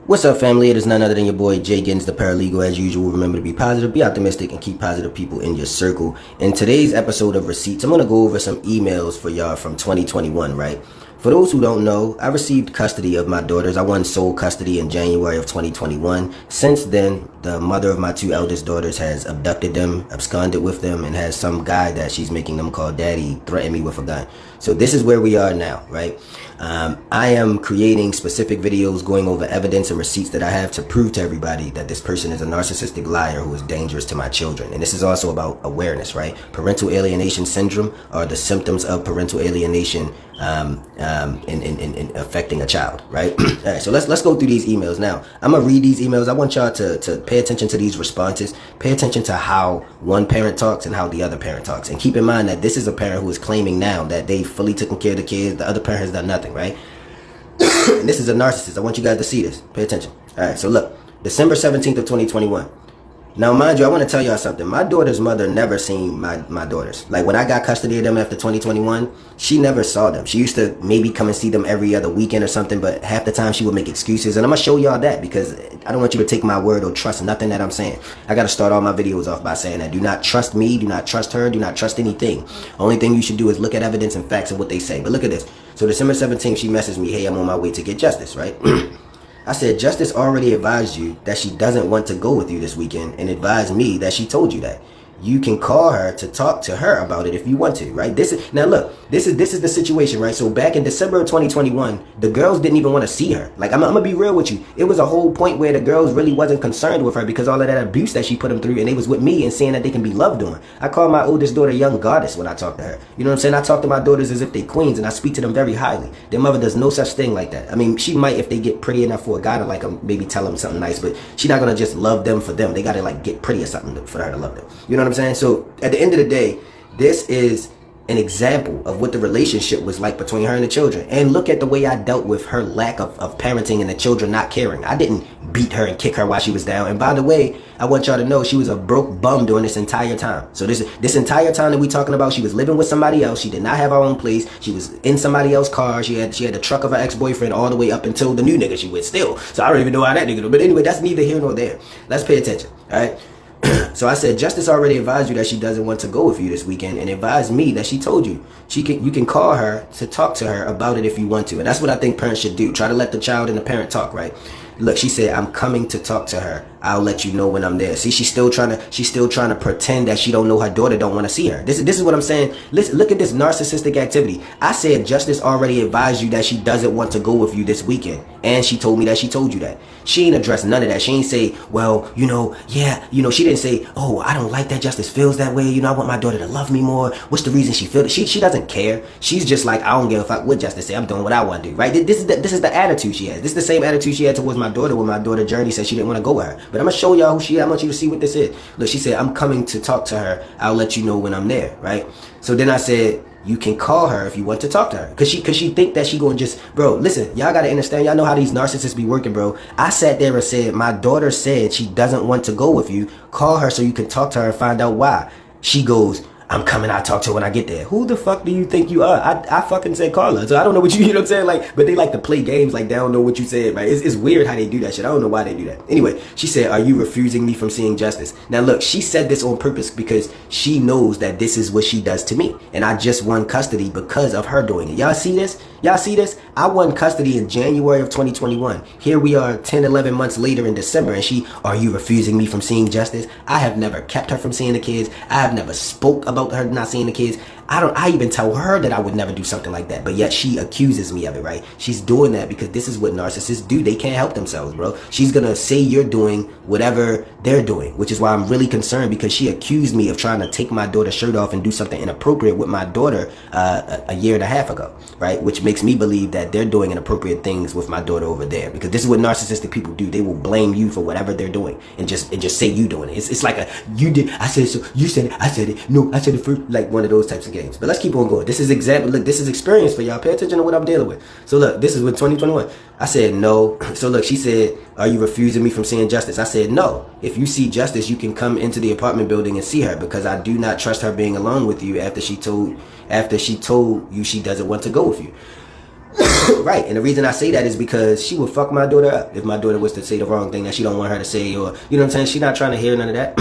What's up, family? It is none other than your boy JGiddins, the paralegal. As usual, remember to be positive, be optimistic, and keep positive people in your circle. In today's episode of Receipts, I'm going to go over some emails for y'all from 2021, right? For those who don't know, I received custody of my daughters. I won sole custody in January of 2021. Since then, the mother of my two eldest daughters has abducted them, absconded with them, and has some guy that she's making them call daddy threaten me with a gun. So this is where we are now, right? I am creating specific videos going over evidence and receipts that I have to prove to everybody that this person is a narcissistic liar who is dangerous to my children. And this is also about awareness, right? Parental alienation syndrome are the symptoms of parental alienation in affecting a child, right? All right, so let's go through these emails now. I'm gonna read these emails. I want y'all to pay attention to these responses. Pay attention to how one parent talks and how the other parent talks, and keep in mind that this is a parent who is claiming now that they fully taken care of the kids. The other parent has done nothing, right? And this is a narcissist. I want you guys to see this. Pay attention. All right, so look, December 17th of 2021. Now, mind you, I want to tell y'all something. My daughter's mother never seen my daughters. Like, when I got custody of them after 2021, she never saw them. She used to maybe come and see them every other weekend or something, but half the time she would make excuses. And I'm going to show y'all that because I don't want you to take my word or trust nothing that I'm saying. I got to start all my videos off by saying that. Do not trust me. Do not trust her. Do not trust anything. Only thing you should do is look at evidence and facts of what they say. But look at this. So December 17th, she messaged me, hey, I'm on my way to get justice, right? I said, Justice already advised you that she doesn't want to go with you this weekend and advised me that she told you that. You can call her to talk to her about it if you want to, right? Now look, this is the situation, right? So back in December of 2021, the girls didn't even want to see her. Like, I'm gonna be real with you. It was a whole point where the girls really wasn't concerned with her because all of that abuse that she put them through, and they was with me and saying that they can be loved on. I call my oldest daughter young goddess when I talk to her. You know what I'm saying? I talk to my daughters as if they queens, and I speak to them very highly. Their mother does no such thing like that. I mean, she might if they get pretty enough for a guy to like them, maybe tell them something nice, but she's not gonna just love them for them. They gotta like get pretty or something for her to love them. You know what I'm saying? So at the end of the day, this is an example of what the relationship was like between her and the children. And look at the way I dealt with her lack of parenting and the children not caring. I didn't beat her and kick her while she was down. And by the way, I want y'all to know she was a broke bum during this entire time. So this entire time that we talking about, she was living with somebody else. She did not have her own place. She was in somebody else's car. She had the truck of her ex-boyfriend all the way up until the new nigga she with still. So I don't even know how that nigga do. But anyway, that's neither here nor there. Let's pay attention, all right? So I said, Justice already advised you that she doesn't want to go with you this weekend and advised me that she told you. You can call her to talk to her about it if you want to. And that's what I think parents should do. Try to let the child and the parent talk, right? Look, she said, I'm coming to talk to her. I'll let you know when I'm there. See, she's still trying to pretend that she don't know her daughter don't want to see her. This is what I'm saying. Listen, look at this narcissistic activity. I said Justice already advised you that she doesn't want to go with you this weekend. And she told me that she told you that. She ain't addressed none of that. She ain't say, well, she didn't say, oh, I don't like that Justice feels that way. I want my daughter to love me more. What's the reason she feels it? She doesn't care. She's just like, I don't give a fuck what Justice say. I'm doing what I want to do, right? This is the attitude she has. This is the same attitude she had towards my daughter when my daughter Journey said she didn't want to go with her. But I'm going to show y'all who she is. I want you to see what this is. Look, she said, I'm coming to talk to her. I'll let you know when I'm there, right? So then I said, you can call her if you want to talk to her. Cause she think that she gonna just, bro, listen, y'all gotta understand, y'all know how these narcissists be working, bro. I sat there and said, my daughter said she doesn't want to go with you. Call her so you can talk to her and find out why. She goes, I'm coming, I'll talk to her when I get there. Who the fuck do you think you are? I fucking said Carla. So I don't know what you know what I'm saying? Like, but they like to play games like they don't know what you said, right? It's weird how they do that shit. I don't know why they do that. Anyway, she said, are you refusing me from seeing Justice? Now look, she said this on purpose because she knows that this is what she does to me. And I just won custody because of her doing it. Y'all see this? Y'all see this? I won custody in January of 2021. Here we are 10, 11 months later in December, and are you refusing me from seeing Justice? I have never kept her from seeing the kids. I have never spoke about her not seeing the kids. I even tell her that I would never do something like that, but yet she accuses me of it, right? She's doing that because this is what narcissists do. They can't help themselves, bro. She's gonna say you're doing whatever they're doing, which is why I'm really concerned, because she accused me of trying to take my daughter's shirt off and do something inappropriate with my daughter a year and a half ago, right? Which makes me believe that they're doing inappropriate things with my daughter over there, because this is what narcissistic people do. They will blame you for whatever they're doing and just say you doing it. It's like you did, I said it, so you said it, I said it, no, I said it first, like one of those types of games. But let's keep on going. This is example. Look, this is experience for y'all. Pay attention to what I'm dealing with. So look, this is with 2021. I said no. So look, she said, are you refusing me from seeing Justice? I said no. If you see Justice, you can come into the apartment building and see her, because I do not trust her being alone with you after she told you she doesn't want to go with you. Right, and the reason I say that is because she would fuck my daughter up if my daughter was to say the wrong thing that she don't want her to say, or, you know what I'm saying? She's not trying to hear none of that.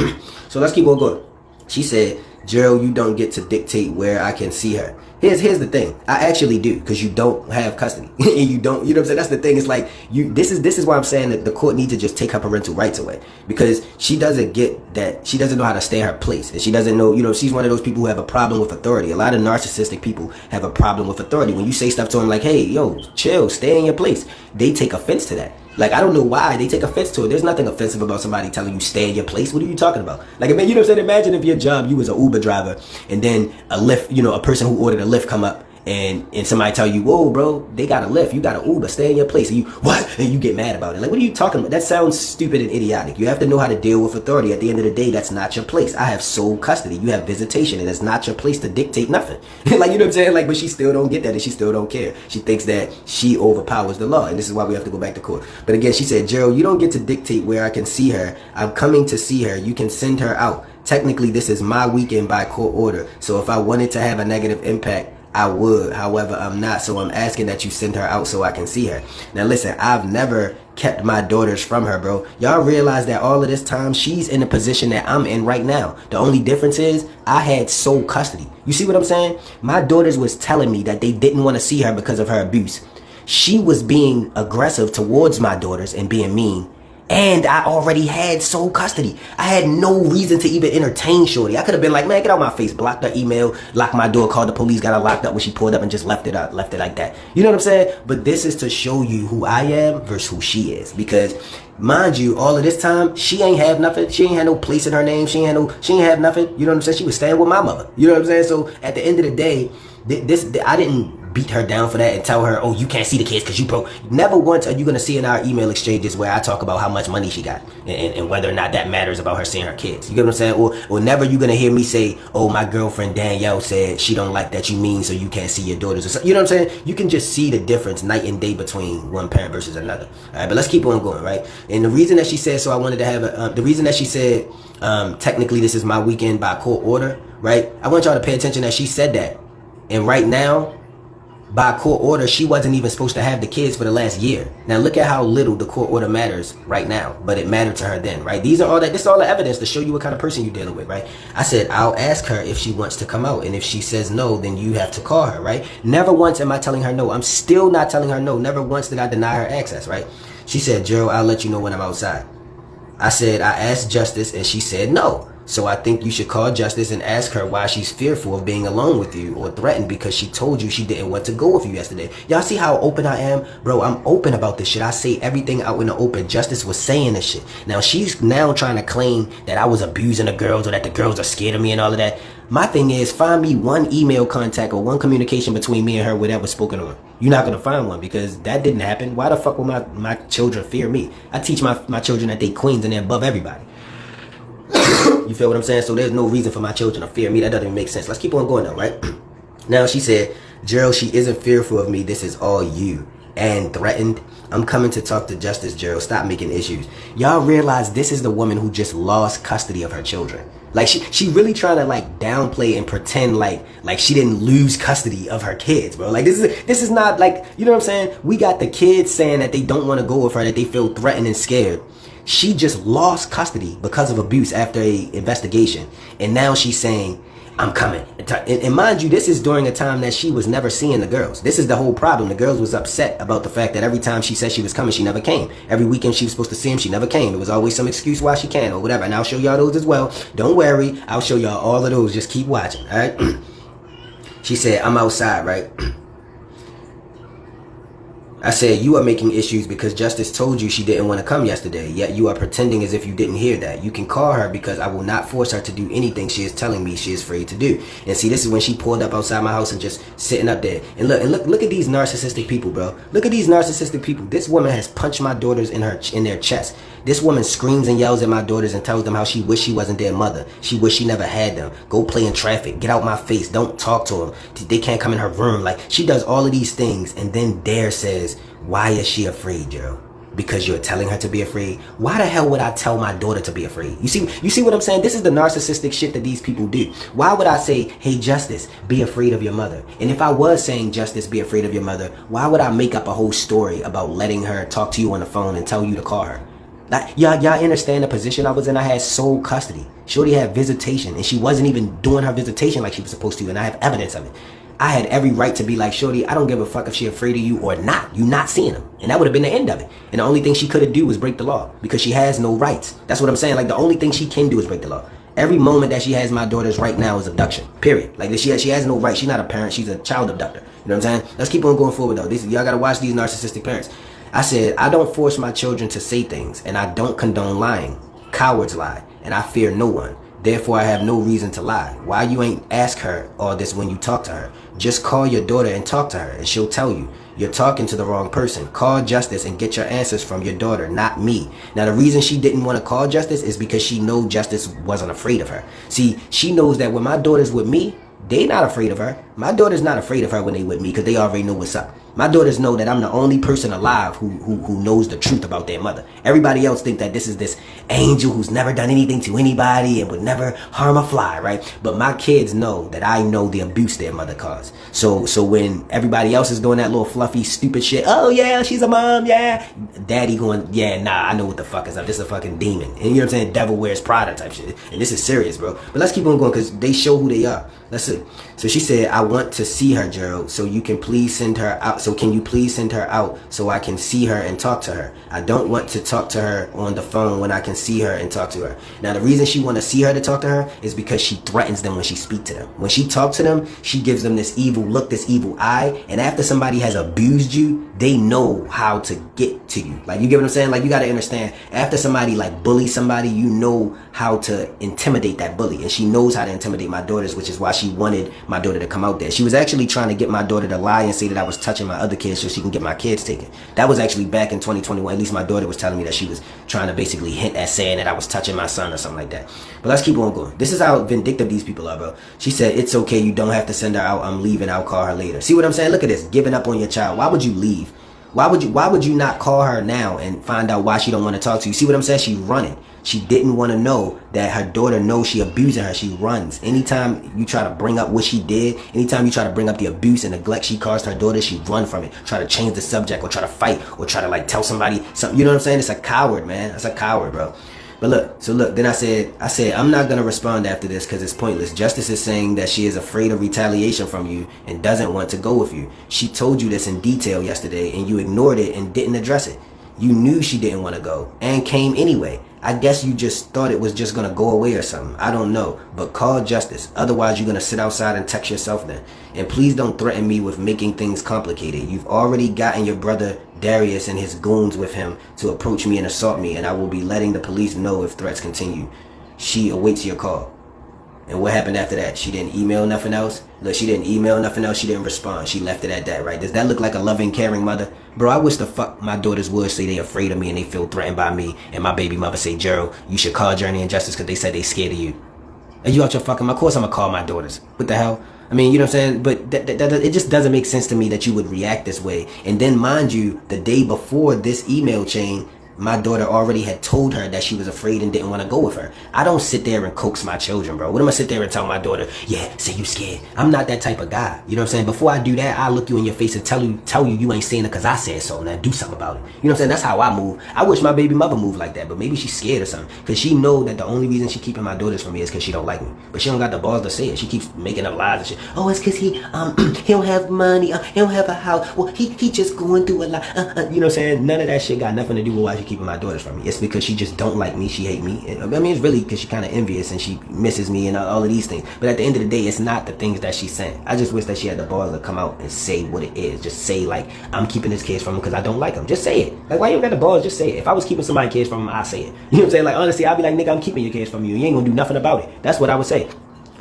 So let's keep on going. She said, Gerald, you don't get to dictate where I can see her. Here's the thing. I actually do, because you don't have custody. And you don't, you know what I'm saying? That's the thing. It's like, this is why I'm saying that the court needs to just take her parental rights away. Because she doesn't get that, she doesn't know how to stay in her place. And she doesn't know, you know, she's one of those people who have a problem with authority. A lot of narcissistic people have a problem with authority. When you say stuff to them like, hey, yo, chill, stay in your place, they take offense to that. Like, I don't know why they take offense to it. There's nothing offensive about somebody telling you stay in your place. What are you talking about? Like, man, you know what I'm saying? Imagine if your job, you was an Uber driver, and then a Lyft, you know, a person who ordered a Lyft come up, and somebody tell you, whoa, bro, they got a Lyft, you got an Uber, stay in your place. And you, what? And you get mad about it. Like, what are you talking about? That sounds stupid and idiotic. You have to know how to deal with authority. At the end of the day, that's not your place. I have sole custody. You have visitation, and it's not your place to dictate nothing. Like, you know what I'm saying? Like, but she still don't get that, and she still don't care. She thinks that she overpowers the law, and this is why we have to go back to court. But again, she said, Gerald, you don't get to dictate where I can see her. I'm coming to see her. You can send her out. Technically, this is my weekend by court order. So if I wanted to have a negative impact, I would. However, I'm not. So I'm asking that you send her out so I can see her. Now, listen, I've never kept my daughters from her, bro. Y'all realize that all of this time, she's in the position that I'm in right now. The only difference is I had sole custody. You see what I'm saying? My daughters was telling me that they didn't want to see her because of her abuse. She was being aggressive towards my daughters and being mean. And I already had sole custody. I had no reason to even entertain shorty. I could have been like, man, get out my face, blocked her email, locked my door, called the police, got her locked up when she pulled up, and just left it like that. You know what I'm saying? But this is to show you who I am versus who she is. Because mind you, all of this time, she ain't have nothing. She ain't had no place in her name. She ain't have nothing. You know what I'm saying? She was staying with my mother. You know what I'm saying? So at the end of the day, I didn't beat her down for that and tell her, oh, you can't see the kids because you broke. Never once are you going to see in our email exchanges where I talk about how much money she got and whether or not that matters about her seeing her kids. You get what I'm saying? Or never you going to hear me say, oh, my girlfriend Danielle said she don't like that you mean so you can't see your daughters or something. You know what I'm saying? You can just see the difference night and day between one parent versus another. All right, but let's keep on going, right? And the reason that she said, so I wanted to have the reason that she said, technically this is my weekend by court order, right? I want y'all to pay attention that she said that. And right now, by court order, she wasn't even supposed to have the kids for the last year. Now look at how little the court order matters right now, but it mattered to her then, right? This is all the evidence to show you what kind of person you're dealing with, right? I said, I'll ask her if she wants to come out, and if she says no, then you have to call her, right? Never once am I telling her no. I'm still not telling her no. Never once did I deny her access, right? She said, Gerald, I'll let you know when I'm outside. I said, I asked Justice, and she said no. So I think you should call Justice and ask her why she's fearful of being alone with you or threatened because she told you she didn't want to go with you yesterday. Y'all see how open I am? Bro, I'm open about this shit. I say everything out in the open. Justice was saying this shit. Now she's now trying to claim that I was abusing the girls or that the girls are scared of me and all of that. My thing is, find me one email contact or one communication between me and her where that was spoken on. You're not going to find one because that didn't happen. Why the fuck would my children fear me? I teach my children that they queens and they're above everybody. You feel what I'm saying? So there's no reason for my children to fear me. That doesn't even make sense. Let's keep on going now, right? Now she said, Gerald, she isn't fearful of me. This is all you. And threatened. I'm coming to talk to Justice, Gerald. Stop making issues. Y'all realize this is the woman who just lost custody of her children. Like she really trying to like downplay and pretend like she didn't lose custody of her kids, bro. Like this is not like, you know what I'm saying? We got the kids saying that they don't want to go with her, that they feel threatened and scared. She just lost custody because of abuse after a investigation. And now she's saying, I'm coming. And mind you, this is during a time that she was never seeing the girls. This is the whole problem. The girls was upset about the fact that every time she said she was coming, she never came. Every weekend she was supposed to see him, she never came. There was always some excuse why she can't or whatever. And I'll show y'all those as well. Don't worry. I'll show y'all all of those. Just keep watching. All right. She said, I'm outside, right? I said, you are making issues because Justice told you she didn't want to come yesterday, yet you are pretending as if you didn't hear that. You can call her because I will not force her to do anything she is telling me she is afraid to do. And see, this is when she pulled up outside my house and just sitting up there. And look at these narcissistic people, bro. Look at these narcissistic people. This woman has punched my daughters in their chest. This woman screams and yells at my daughters and tells them how she wish she wasn't their mother. She wish she never had them. Go play in traffic. Get out my face. Don't talk to them. They can't come in her room. Like, she does all of these things and then dare says, why is she afraid, Gerald? because you're telling her to be afraid. Why the hell would I tell my daughter to be afraid? You see what I'm saying? This is the narcissistic shit that these people do. Why would I say, hey, Justice, be afraid of your mother? And if I was saying, Justice, be afraid of your mother, why would I make up a whole story about letting her talk to you on the phone and tell you to call her? Like, y'all understand the position I was in? I had sole custody. Shorty had visitation, and she wasn't even doing her visitation like she was supposed to, and I have evidence of it. I had every right to be like, Shorty, I don't give a fuck if she's afraid of you or not. You not seeing him. And that would have been the end of it. And the only thing she could have do was break the law because she has no rights. That's what I'm saying. Like, the only thing she can do is break the law. Every moment that she has my daughter's right now is abduction. Period. Like, she has no right. She's not a parent. She's a child abductor. You know what I'm saying? Let's keep on going forward, though. Y'all got to watch these narcissistic parents. I said, I don't force my children to say things, and I don't condone lying. Cowards lie, and I fear no one. Therefore, I have no reason to lie. Why you ain't ask her all this when you talk to her? Just call your daughter and talk to her, and she'll tell you. You're talking to the wrong person. Call Justice and get your answers from your daughter, not me. Now, the reason she didn't want to call Justice is because she know Justice wasn't afraid of her. See, she knows that when my daughter's with me, they not afraid of her. My daughter's not afraid of her when they with me because they already know what's up. My daughters know that I'm the only person alive who knows the truth about their mother. Everybody else think that this is this angel who's never done anything to anybody and would never harm a fly, right? But my kids know that I know the abuse their mother caused. So when everybody else is doing that little fluffy, stupid shit, oh yeah, she's a mom, yeah. Daddy going, yeah, nah, I know what the fuck is up. This is a fucking demon. And you know what I'm saying? Devil wears Prada type shit. And this is serious, bro. But let's keep on going because they show who they are. Let's see. So she said, I want to see her, Gerald. So you can please send her out. So can you please send her out so I can see her and talk to her? I don't want to talk to her on the phone when I can see her and talk to her. Now, the reason she want to see her to talk to her is because she threatens them when she speaks to them. When she talks to them, she gives them this evil look, this evil eye. And after somebody has abused you, they know how to get to you. Like, you get what I'm saying? Like, you got to understand, after somebody like bullies somebody, you know how to intimidate that bully. And she knows how to intimidate my daughters, which is why she wanted my daughter to come out there. She was actually trying to get my daughter to lie and say that I was touching my other kids so she can get my kids taken. That was actually back in 2021. At least my daughter was telling me that she was trying to basically hint at saying that I was touching my son or something like that. But let's keep on going. This is how vindictive these people are, bro. She said, it's okay. You don't have to send her out. I'm leaving. I'll call her later. See what I'm saying? Look at this. Giving up on your child. Why would you leave? Why would you not call her now and find out why she don't want to talk to you? See what I'm saying? She's running. She didn't want to know that her daughter knows she abusing her. She runs. Anytime you try to bring up what she did, anytime you try to bring up the abuse and neglect she caused her daughter, she run from it. Try to change the subject or try to fight or try to like tell somebody something. You know what I'm saying? It's a coward, man. That's a coward, bro. But look, then I said, I'm not going to respond after this because it's pointless. Justice is saying that she is afraid of retaliation from you and doesn't want to go with you. She told you this in detail yesterday and you ignored it and didn't address it. You knew she didn't want to go and came anyway. I guess you just thought it was just going to go away or something. I don't know. But call Justice. Otherwise, you're going to sit outside and text yourself then. And please don't threaten me with making things complicated. You've already gotten your brother Darius and his goons with him to approach me and assault me. And I will be letting the police know if threats continue. She awaits your call. And what happened after that? She didn't email nothing else? Look, she didn't email nothing else. She didn't respond. She left it at that, right? Does that look like a loving, caring mother? Bro, I wish the fuck my daughters would say they afraid of me and they feel threatened by me. And my baby mother say, Gerald, you should call Journey and Justice because they said they scared of you. Are you out your fucking... Of course I'm going to call my daughters. What the hell? I mean, you know what I'm saying? But it just doesn't make sense to me that you would react this way. And then, mind you, the day before this email chain, my daughter already had told her that she was afraid and didn't want to go with her. I don't sit there and coax my children, bro. What am I sit there and tell my daughter, yeah, say you scared? I'm not that type of guy. You know what I'm saying? Before I do that, I look you in your face and tell you you ain't saying it because I said so. Now do something about it. You know what I'm saying? That's how I move. I wish my baby mother moved like that, but maybe she's scared or something. Because she know that the only reason she keeping my daughters from me is because she don't like me. But she don't got the balls to say it. She keeps making up lies and shit. Oh, it's because he don't have money. He don't have a house. Well, he just going through a lot. You know what I'm saying? None of that shit got nothing to do with why she keeping my daughters from me. It's because she just don't like me. She hate me. I mean, it's really because she kind of envious and she misses me and all of these things. But at the end of the day, it's not the things that she's saying. I just wish that she had the balls to come out and say what it is. Just say, like, I'm keeping this kids from him because I don't like him. Just say it. Like, why you got the balls? Just say it. If I was keeping somebody's kids from him, I'd say it. You know what I'm saying? Like, honestly, I'd be like, nigga, I'm keeping your kids from you. You ain't gonna do nothing about it. That's what I would say.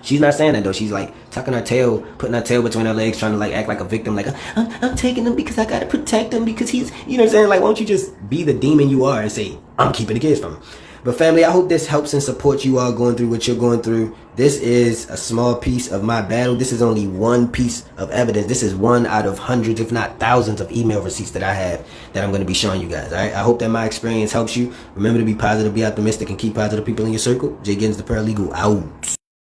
She's not saying that though. She's like tucking her tail, putting her tail between her legs, trying to like act like a victim. Like, I'm taking him because I gotta protect him because he's, you know what I'm saying? Like, why don't you just be the demon you are and say, I'm keeping the kids from him? But family, I hope this helps and supports you all going through what you're going through. This is a small piece of my battle. This is only one piece of evidence. This is one out of hundreds, if not thousands, of email receipts that I have that I'm going to be showing you guys. All right. I hope that my experience helps you. Remember to be positive, be optimistic, and keep positive people in your circle. JGiddins, the paralegal, out.